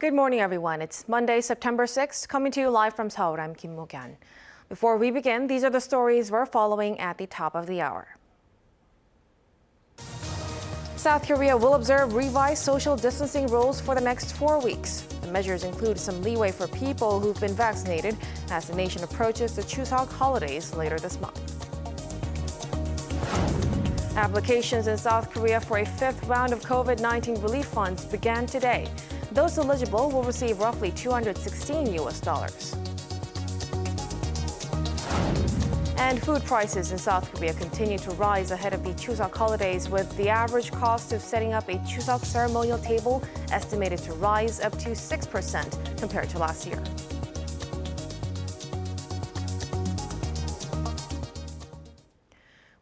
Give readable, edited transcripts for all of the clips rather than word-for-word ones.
Good morning, everyone. It's Monday, September 6th, coming to you live from Seoul. I'm Kim Mo-kyan. Before we begin, these are the stories we're following at the top of the hour. South Korea will observe revised social distancing rules for the next 4 weeks. The measures include some leeway for people who've been vaccinated as the nation approaches the Chuseok holidays later this month. Applications in South Korea for a fifth round of COVID-19 relief funds began today. Those eligible will receive roughly $216. And food prices in South Korea continue to rise ahead of the Chuseok holidays, with the average cost of setting up a Chuseok ceremonial table estimated to rise up to 6% compared to last year.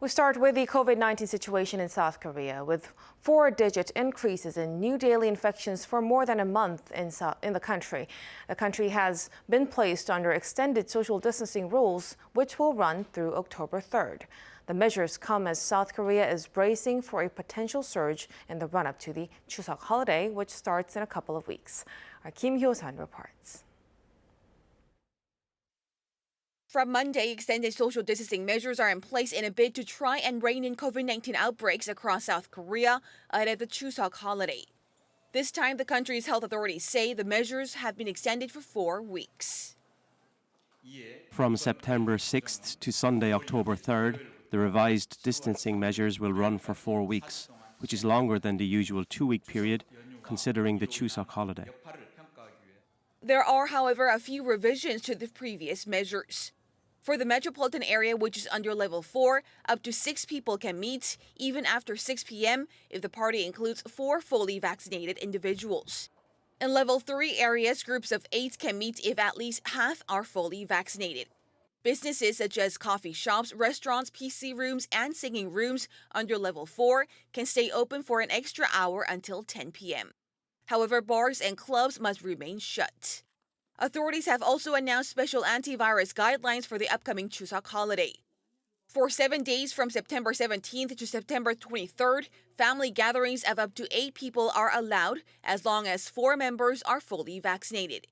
We start with the COVID-19 situation in South Korea, with 4-digit increases in new daily infections for more than a month in the country. The country has been placed under extended social distancing rules, which will run through October 3rd. The measures come as South Korea is bracing for a potential surge in the run-up to the Chuseok holiday, which starts in a couple of weeks. Our Kim Hyo-sun reports. From Monday, extended social distancing measures are in place in a bid to try and rein in COVID-19 outbreaks across South Korea ahead of the Chuseok holiday. This time, the country's health authorities say the measures have been extended for 4 weeks. From September 6th to Sunday, October 3rd, the revised distancing measures will run for 4 weeks, which is longer than the usual 2-week period, considering the Chuseok holiday. There are, however, a few revisions to the previous measures. For the metropolitan area, which is under level 4, up to 6 people can meet, even after 6 p.m. if the party includes 4 fully vaccinated individuals. In level 3 areas, groups of 8 can meet if at least half are fully vaccinated. Businesses such as coffee shops, restaurants, PC rooms, and singing rooms under level 4 can stay open for an extra hour until 10 p.m. However, bars and clubs must remain shut. Authorities have also announced special antivirus guidelines for the upcoming Chuseok holiday. For 7 days from September 17th to September 23rd, family gatherings of up to 8 people are allowed as long as 4 members are fully vaccinated.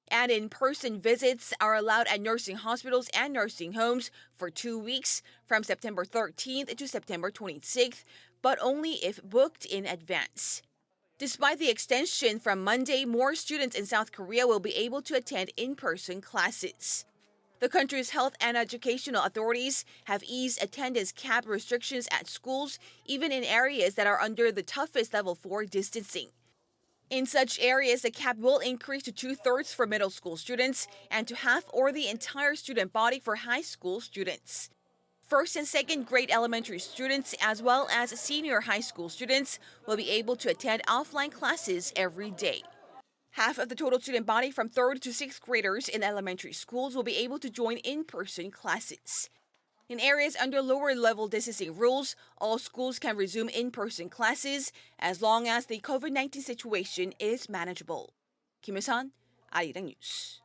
And in-person visits are allowed at nursing hospitals and nursing homes for 2 weeks from September 13th to September 26th, but only if booked in advance. Despite the extension from Monday, more students in South Korea will be able to attend in-person classes. The country's health and educational authorities have eased attendance cap restrictions at schools, even in areas that are under the toughest level 4 distancing. In such areas, the cap will increase to 2/3 for middle school students and to half or the entire student body for high school students. First and second grade elementary students, as well as senior high school students, will be able to attend offline classes every day. Half of the total student body from 3rd to 6th graders in elementary schools will be able to join in-person classes. In areas under lower level distancing rules, all schools can resume in-person classes as long as the COVID-19 situation is manageable. Kim Hyo-sun, Arirang News.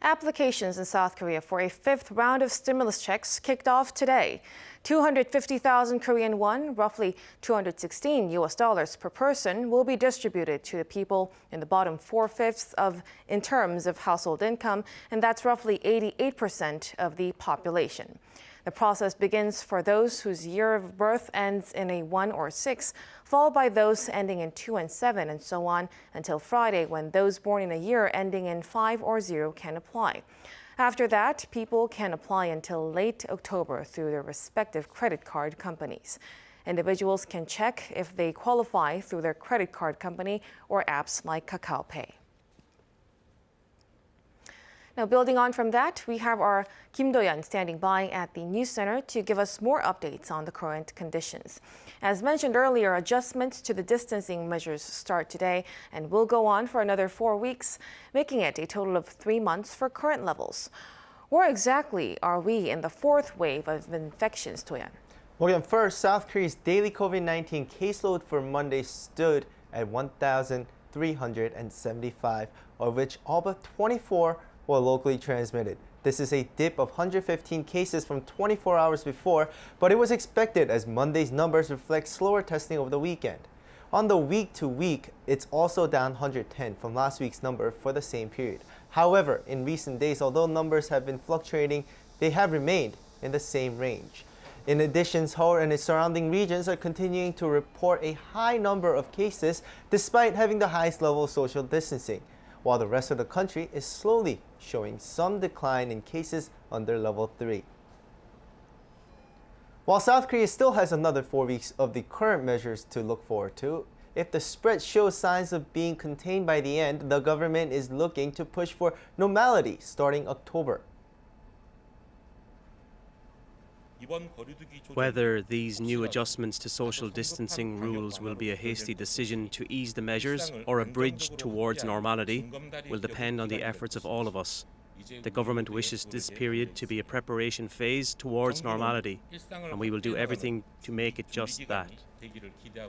Applications in South Korea for a fifth round of stimulus checks kicked off today. 250,000 Korean won, roughly $216 per person, will be distributed to the people in the bottom 4/5 in terms of household income, and that's roughly 88% of the population. The process begins for those whose year of birth ends in a 1 or 6, followed by those ending in 2 and 7, and so on until Friday, when those born in a year ending in 5 or 0 can apply. After that, people can apply until late October through their respective credit card companies. Individuals can check if they qualify through their credit card company or apps like Kakao Pay. Now, building on from that, we have our Kim Do-yeon standing by at the News Center to give us more updates on the current conditions. As mentioned earlier, adjustments to the distancing measures start today and will go on for another 4 weeks, making it a total of 3 months for current levels. Where exactly are we in the 4th wave of infections, Do-yeon? Well, again, first, South Korea's daily COVID-19 caseload for Monday stood at 1,375, of which all but 24 were locally transmitted. This is a dip of 115 cases from 24 hours before, but it was expected as Monday's numbers reflect slower testing over the weekend. On the week-to-week, it's also down 110 from last week's number for the same period. However, in recent days, although numbers have been fluctuating, they have remained in the same range. In addition, Seoul and its surrounding regions are continuing to report a high number of cases despite having the highest level of social distancing, while the rest of the country is slowly showing some decline in cases under level 3. While South Korea still has another 4 weeks of the current measures to look forward to, if the spread shows signs of being contained by the end, the government is looking to push for normality starting October. Whether these new adjustments to social distancing rules will be a hasty decision to ease the measures or a bridge towards normality will depend on the efforts of all of us. The government wishes this period to be a preparation phase towards normality, and we will do everything to make it just that.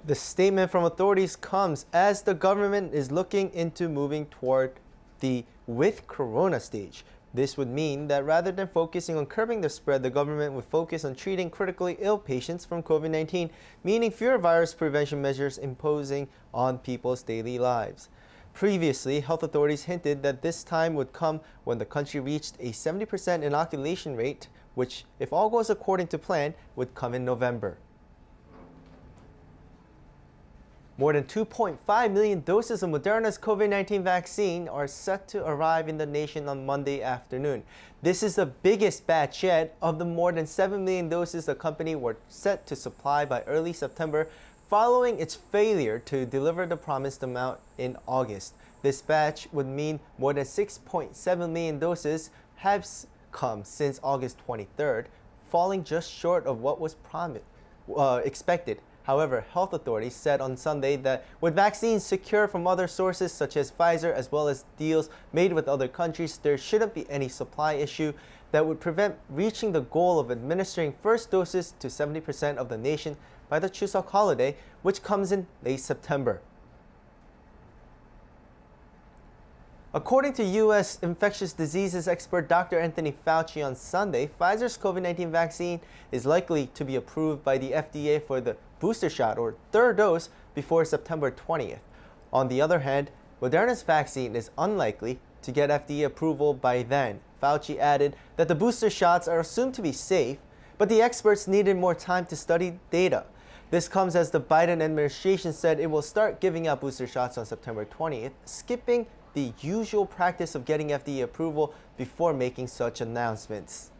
The statement from authorities comes as the government is looking into moving toward the with corona stage. This would mean that rather than focusing on curbing the spread, the government would focus on treating critically ill patients from COVID-19, meaning fewer virus prevention measures imposing on people's daily lives. Previously, health authorities hinted that this time would come when the country reached a 70% inoculation rate, which, if all goes according to plan, would come in November. More than 2.5 million doses of Moderna's COVID-19 vaccine are set to arrive in the nation on Monday afternoon. This is the biggest batch yet of the more than 7 million doses the company were set to supply by early September, following its failure to deliver the promised amount in August. This batch would mean more than 6.7 million doses have come since August 23rd, falling just short of what was expected. However, health authorities said on Sunday that with vaccines secured from other sources such as Pfizer as well as deals made with other countries, there shouldn't be any supply issue that would prevent reaching the goal of administering first doses to 70% of the nation by the Chuseok holiday, which comes in late September. According to U.S. infectious diseases expert Dr. Anthony Fauci on Sunday, Pfizer's COVID-19 vaccine is likely to be approved by the FDA for the booster shot or third dose before September 20th. On the other hand, Moderna's vaccine is unlikely to get FDA approval by then. Fauci added that the booster shots are assumed to be safe, but the experts needed more time to study data. This comes as the Biden administration said it will start giving out booster shots on September 20th, skipping the usual practice of getting FDA approval before making such announcements.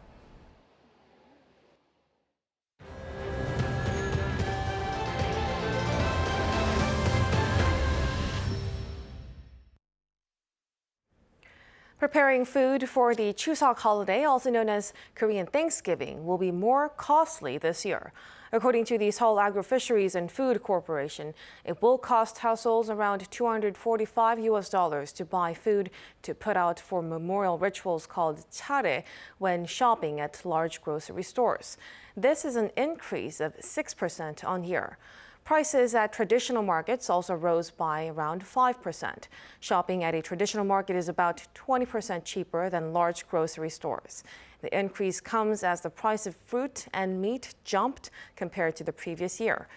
Preparing food for the Chuseok holiday, also known as Korean Thanksgiving, will be more costly this year. According to the Seoul Agro-Fisheries and Food Corporation, it will cost households around $245 to buy food to put out for memorial rituals called charye when shopping at large grocery stores. This is an increase of 6% on year. Prices at traditional markets also rose by around 5%. Shopping at a traditional market is about 20% cheaper than large grocery stores. The increase comes as the price of fruit and meat jumped compared to the previous year.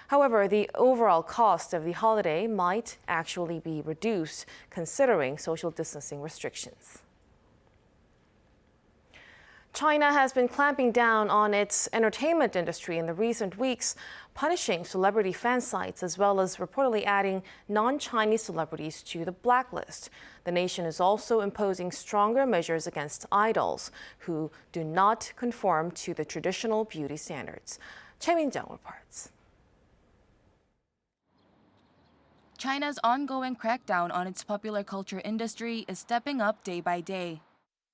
However, the overall cost of the holiday might actually be reduced considering social distancing restrictions. China has been clamping down on its entertainment industry in the recent weeks, punishing celebrity fan sites as well as reportedly adding non-Chinese celebrities to the blacklist. The nation is also imposing stronger measures against idols who do not conform to the traditional beauty standards. Choi Min-jung reports. China's ongoing crackdown on its popular culture industry is stepping up day by day.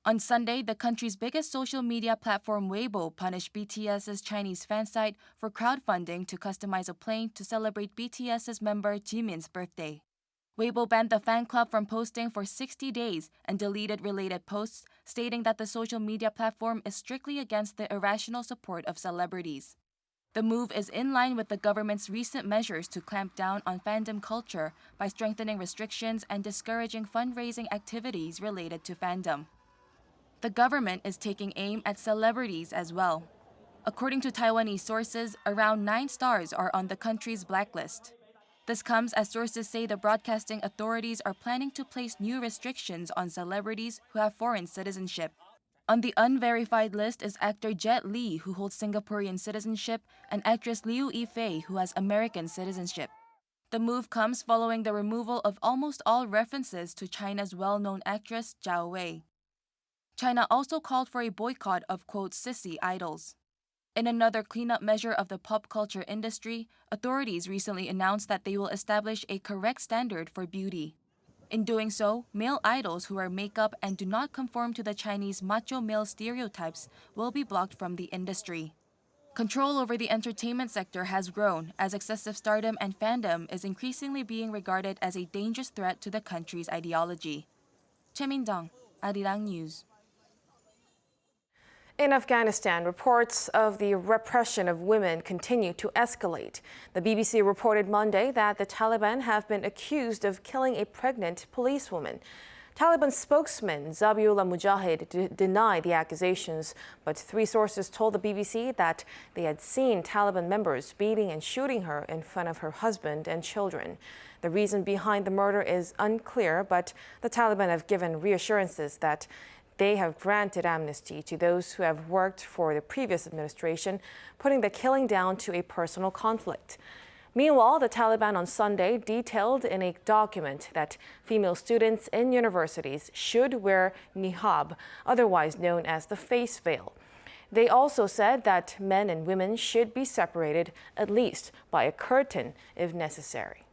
On Sunday, the country's biggest social media platform Weibo punished BTS's Chinese fan site for crowdfunding to customize a plane to celebrate BTS's member Jimin's birthday. Weibo banned the fan club from posting for 60 days and deleted related posts, stating that the social media platform is strictly against the irrational support of celebrities. The move is in line with the government's recent measures to clamp down on fandom culture by strengthening restrictions and discouraging fundraising activities related to fandom. The government is taking aim at celebrities as well. According to Taiwanese sources, around 9 stars are on the country's blacklist. This comes as sources say the broadcasting authorities are planning to place new restrictions on celebrities who have foreign citizenship. On the unverified list is actor Jet Li, who holds Singaporean citizenship, and actress Liu Yifei, who has American citizenship. The move comes following the removal of almost all references to China's well-known actress Zhao Wei. China also called for a boycott of, quote, sissy idols. In another cleanup measure of the pop culture industry, authorities recently announced that they will establish a correct standard for beauty. In doing so, male idols who wear makeup and do not conform to the Chinese macho male stereotypes will be blocked from the industry. Control over the entertainment sector has grown as excessive stardom and fandom is increasingly being regarded as a dangerous threat to the country's ideology. Choi Min-dong, Arirang News. In Afghanistan, reports of the repression of women continue to escalate. The BBC reported Monday that the Taliban have been accused of killing a pregnant policewoman. Taliban spokesman Zabiullah Mujahid denied the accusations, but three sources told the BBC that they had seen Taliban members beating and shooting her in front of her husband and children. The reason behind the murder is unclear, but the Taliban have given reassurances that they have granted amnesty to those who have worked for the previous administration, putting the killing down to a personal conflict. Meanwhile, the Taliban on Sunday detailed in a document that female students in universities should wear niqab, otherwise known as the face veil. They also said that men and women should be separated at least by a curtain if necessary.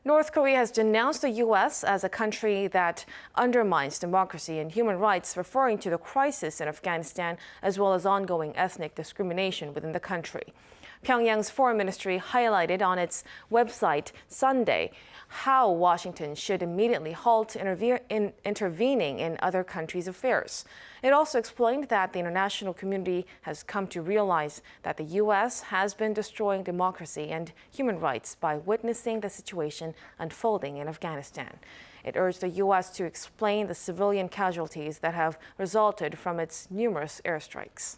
North Korea has denounced the U.S. as a country that undermines democracy and human rights, referring to the crisis in Afghanistan as well as ongoing ethnic discrimination within the country. Pyongyang's foreign ministry highlighted on its website Sunday how Washington should immediately halt intervening in other countries' affairs. It also explained that the international community has come to realize that the U.S. has been destroying democracy and human rights by witnessing the situation unfolding in Afghanistan. It urged the U.S. to explain the civilian casualties that have resulted from its numerous airstrikes.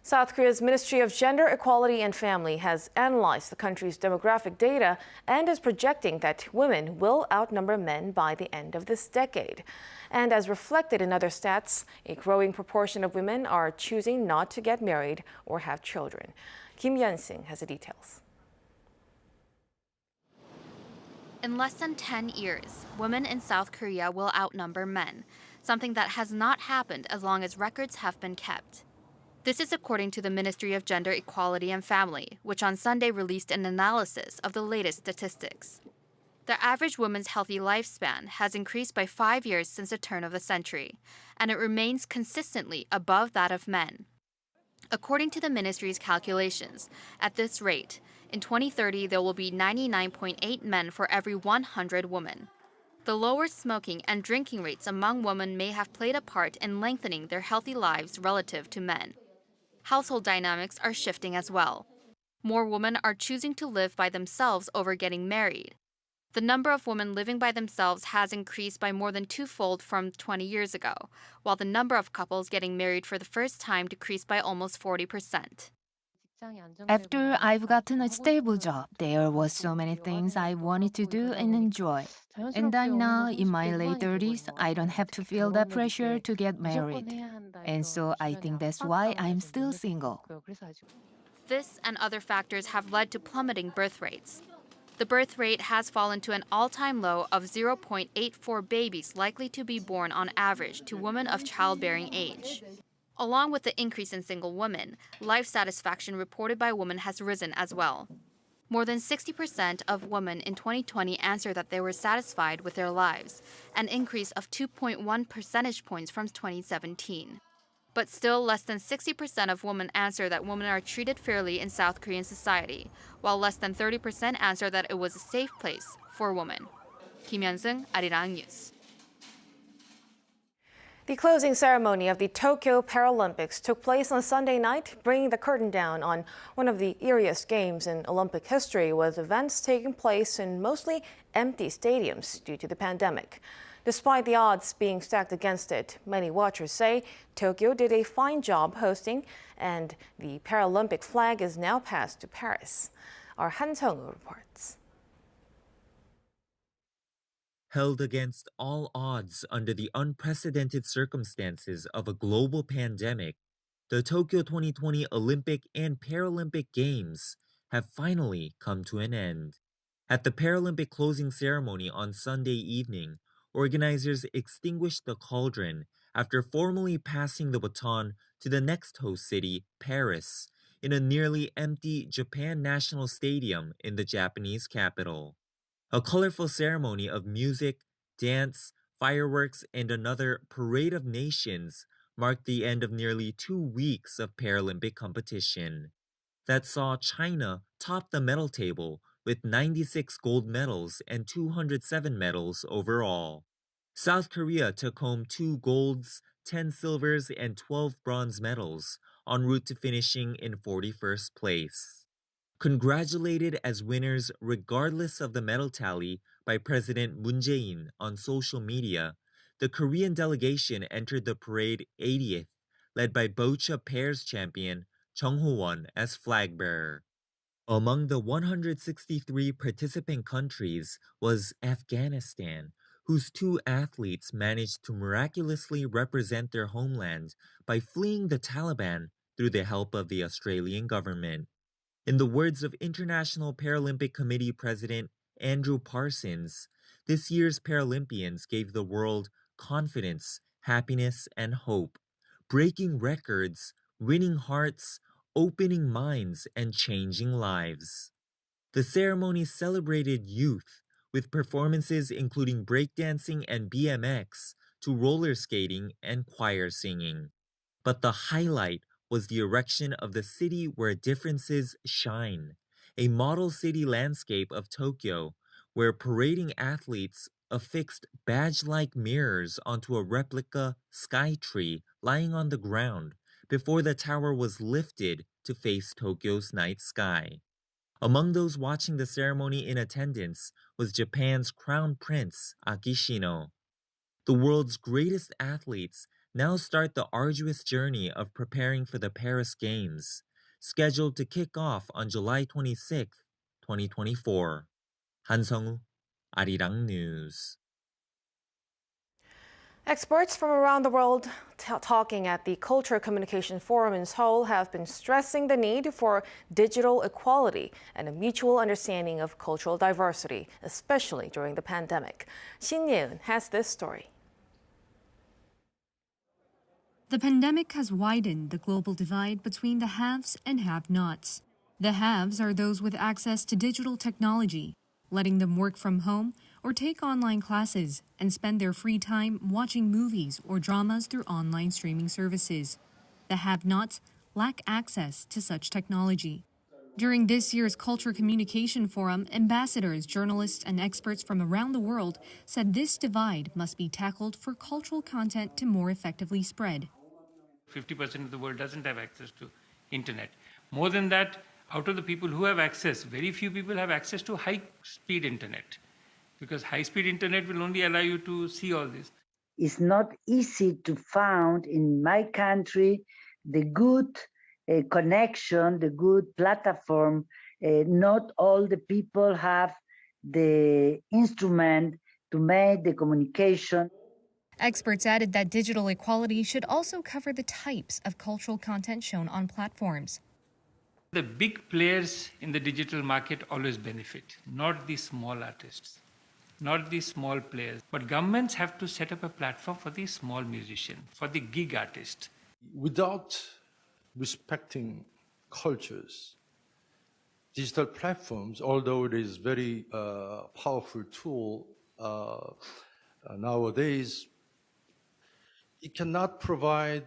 South Korea's Ministry of Gender, Equality and Family has analyzed the country's demographic data and is projecting that women will outnumber men by the end of this decade. And as reflected in other stats, a growing proportion of women are choosing not to get married or have children. Kim Yeon-sing has the details. In less than 10 years, women in South Korea will outnumber men, something that has not happened as long as records have been kept. This is according to the Ministry of Gender, Equality and Family, which on Sunday released an analysis of the latest statistics. The average woman's healthy lifespan has increased by 5 years since the turn of the century, and it remains consistently above that of men. According to the ministry's calculations, at this rate, in 2030 there will be 99.8 men for every 100 women. The lower smoking and drinking rates among women may have played a part in lengthening their healthy lives relative to men. Household dynamics are shifting as well. More women are choosing to live by themselves over getting married. The number of women living by themselves has increased by more than twofold from 20 years ago, while the number of couples getting married for the first time decreased by almost 40%. After I've gotten a stable job, there was so many things I wanted to do and enjoy. And I'm now in my late 30s, I don't have to feel that pressure to get married. And so I think that's why I'm still single. This and other factors have led to plummeting birth rates. The birth rate has fallen to an all-time low of 0.84 babies likely to be born on average to women of childbearing age. Along with the increase in single women, life satisfaction reported by women has risen as well. More than 60% of women in 2020 answered that they were satisfied with their lives, an increase of 2.1 percentage points from 2017. But still, less than 60% of women answer that women are treated fairly in South Korean society, while less than 30% answer that it was a safe place for women. Kim Yeon-sung, Arirang News. The closing ceremony of the Tokyo Paralympics took place on Sunday night, bringing the curtain down on one of the eeriest games in Olympic history, with events taking place in mostly empty stadiums due to the pandemic. Despite the odds being stacked against it, many watchers say Tokyo did a fine job hosting, and the Paralympic flag is now passed to Paris. Our Han Sung-woo reports. Held against all odds under the unprecedented circumstances of a global pandemic, the Tokyo 2020 Olympic and Paralympic Games have finally come to an end. At the Paralympic closing ceremony on Sunday evening, organizers extinguished the cauldron after formally passing the baton to the next host city, Paris, in a nearly empty Japan National Stadium in the Japanese capital. A colorful ceremony of music, dance, fireworks, and another parade of nations marked the end of nearly 2 weeks of Paralympic competition. That saw China top the medal table with 96 gold medals and 207 medals overall. South Korea took home 2 golds, 10 silvers, and 12 bronze medals, en route to finishing in 41st place. Congratulated as winners regardless of the medal tally by President Moon Jae-in on social media, the Korean delegation entered the parade 80th, led by bocha pairs champion Chung Ho-won as flag bearer. Among the 163 participant countries was Afghanistan, whose 2 athletes managed to miraculously represent their homeland by fleeing the Taliban through the help of the Australian government. In the words of International Paralympic Committee President Andrew Parsons, this year's Paralympians gave the world confidence, happiness, and hope, breaking records, winning hearts, opening minds, and changing lives. The ceremony celebrated youth, with performances including breakdancing and BMX to roller skating and choir singing. But the highlight was the erection of the city where differences shine, a model city landscape of Tokyo, where parading athletes affixed badge-like mirrors onto a replica sky tree lying on the ground before the tower was lifted to face Tokyo's night sky. Among those watching the ceremony in attendance was Japan's Crown Prince Akishino. The world's greatest athletes now start the arduous journey of preparing for the Paris Games, scheduled to kick off on July 26, 2024. Han Sung-woo, Arirang News. Experts from around the world talking at the Culture Communication Forum in Seoul have been stressing the need for digital equality and a mutual understanding of cultural diversity, especially during the pandemic. Shin Ye-eun has this story. The pandemic has widened the global divide between the haves and have-nots. The haves are those with access to digital technology, letting them work from home or take online classes and spend their free time watching movies or dramas through online streaming services. The have-nots lack access to such technology. During this year's Culture Communication Forum, ambassadors, journalists, and experts from around the world said this divide must be tackled for cultural content to more effectively spread. 50% of the world doesn't have access to internet. More than that, out of the people who have access, very few people have access to high-speed internet, because high-speed internet will only allow you to see all this. It's not easy to find in my country the good connection, the good platform. Not all the people have the instrument to make the communication. Experts added that digital equality should also cover the types of cultural content shown on platforms. The big players in the digital market always benefit, not the small artists, not the small players. But governments have to set up a platform for the small musician, for the gig artist. Without respecting cultures, digital platforms, although it is very powerful tool nowadays, it cannot provide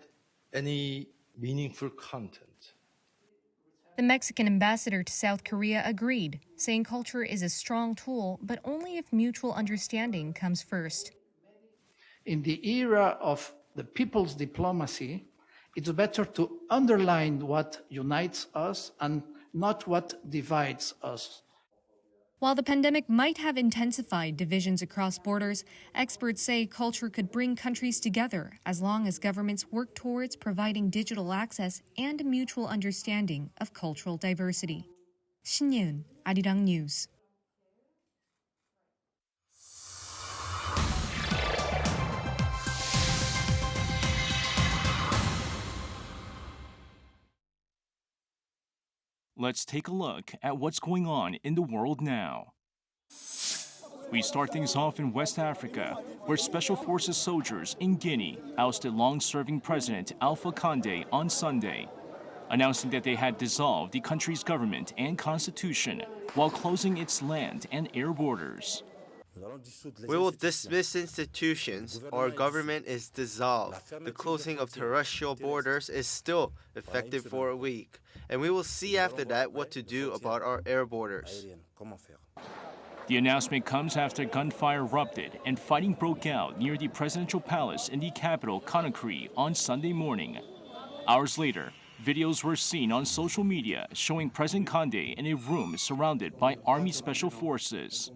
any meaningful content. The Mexican ambassador to South Korea agreed, saying culture is a strong tool, but only if mutual understanding comes first. In the era of the people's diplomacy, it's better to underline what unites us and not what divides us. While the pandemic might have intensified divisions across borders, experts say culture could bring countries together as long as governments work towards providing digital access and a mutual understanding of cultural diversity. 신예은, Arirang News. Let's take a look at what's going on in the world now. We start things off in West Africa, where Special Forces soldiers in Guinea ousted long-serving President Alpha Condé on Sunday, announcing that they had dissolved the country's government and constitution while closing its land and air borders. We will dismiss institutions. Our government is dissolved. The closing of terrestrial borders is still effective for a week. And we will see after that what to do about our air borders. The announcement comes after gunfire erupted and fighting broke out near the presidential palace in the capital, Conakry, on Sunday morning. Hours later, videos were seen on social media showing President Condé in a room surrounded by Army Special Forces.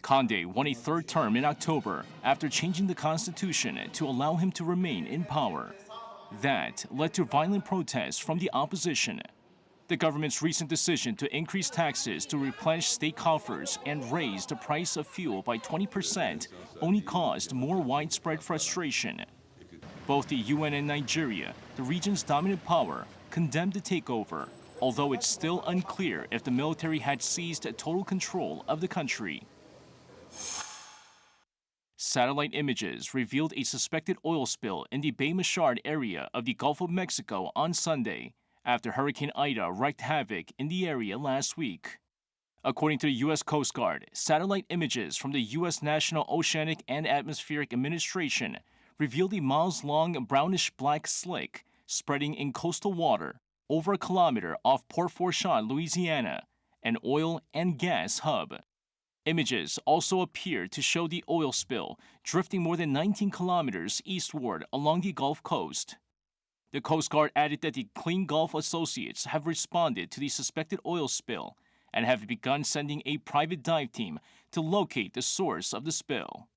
Condé won a third term in October after changing the constitution to allow him to remain in power. That led to violent protests from the opposition. The government's recent decision to increase taxes to replenish state coffers and raise the price of fuel by 20% only caused more widespread frustration. Both the UN and Nigeria, the region's dominant power, condemned the takeover, although it's still unclear if the military had seized total control of the country. Satellite images revealed a suspected oil spill in the Bay Mashard area of the Gulf of Mexico on Sunday, after Hurricane Ida wreaked havoc in the area last week. According to the U.S. Coast Guard, satellite images from the U.S. National Oceanic and Atmospheric Administration revealed a miles-long brownish-black slick spreading in coastal water over a kilometer off Port Fourchon, Louisiana, an oil and gas hub. Images also appeared to show the oil spill drifting more than 19 kilometers eastward along the Gulf Coast. The Coast Guard added that the Clean Gulf Associates have responded to the suspected oil spill and have begun sending a private dive team to locate the source of the spill.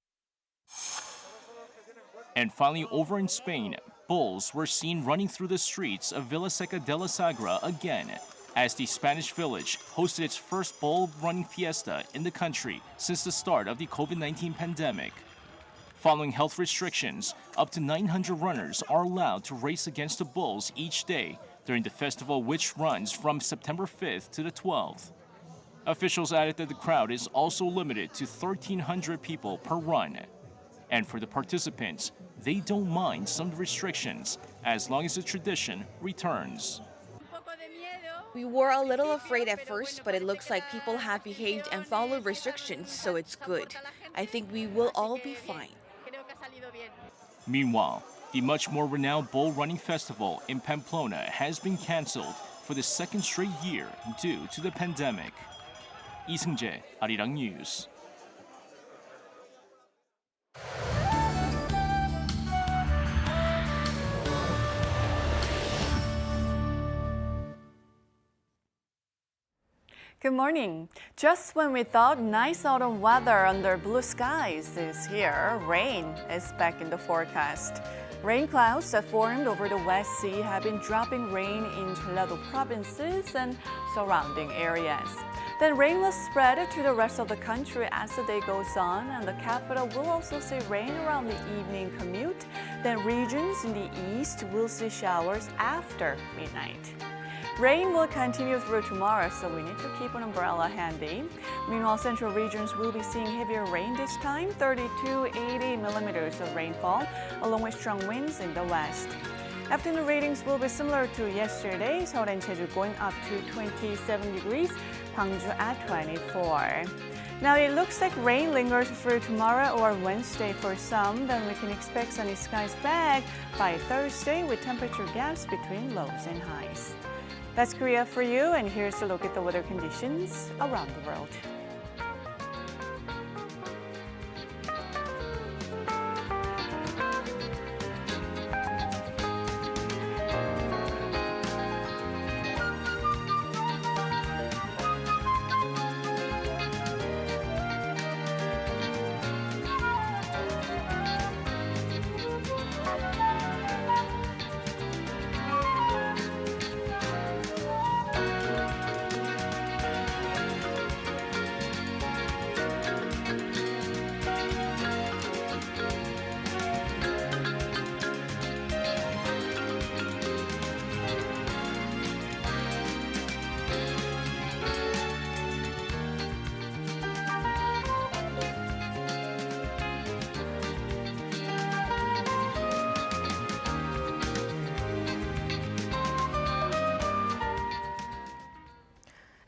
And finally, over in Spain, bulls were seen running through the streets of Villaseca de la Sagra again, as the Spanish village hosted its first bull running fiesta in the country since the start of the COVID-19 pandemic. Following health restrictions, up to 900 runners are allowed to race against the bulls each day during the festival, which runs from September 5th to the 12th. Officials added that the crowd is also limited to 1,300 people per run. And for the participants, they don't mind some restrictions as long as the tradition returns. We were a little afraid at first, but it looks like people have behaved and followed restrictions, so it's good. I think we will all be fine. Meanwhile, the much more renowned bull running festival in Pamplona has been canceled for the second straight year due to the pandemic. Lee Seung-jae, Arirang News. Good morning. Just when we thought nice autumn weather under blue skies is here, rain is back in the forecast. Rain clouds that formed over the West Sea have been dropping rain in Jeollado provinces and surrounding areas. Then rain will spread to the rest of the country as the day goes on, and the capital will also see rain around the evening commute. Then regions in the east will see showers after midnight. Rain will continue through tomorrow, so we need to keep an umbrella handy. Meanwhile, central regions will be seeing heavier rain this time, 30 to 80 millimeters of rainfall, along with strong winds in the west. Afternoon ratings will be similar to yesterday, Seoul and Jeju going up to 27 degrees, Gwangju at 24. Now it looks like rain lingers through tomorrow or Wednesday for some, then we can expect sunny skies back by Thursday with temperature gaps between lows and highs. That's Korea for you, and here's a look at the weather conditions around the world.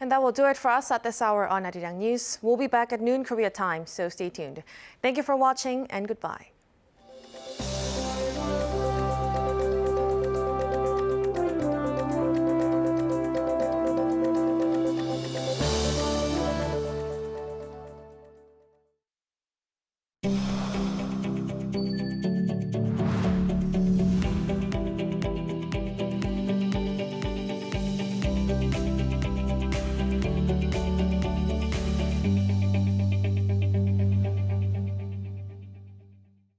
And that will do it for us at this hour on Arirang News. We'll be back at noon Korea time, so stay tuned. Thank you for watching and goodbye.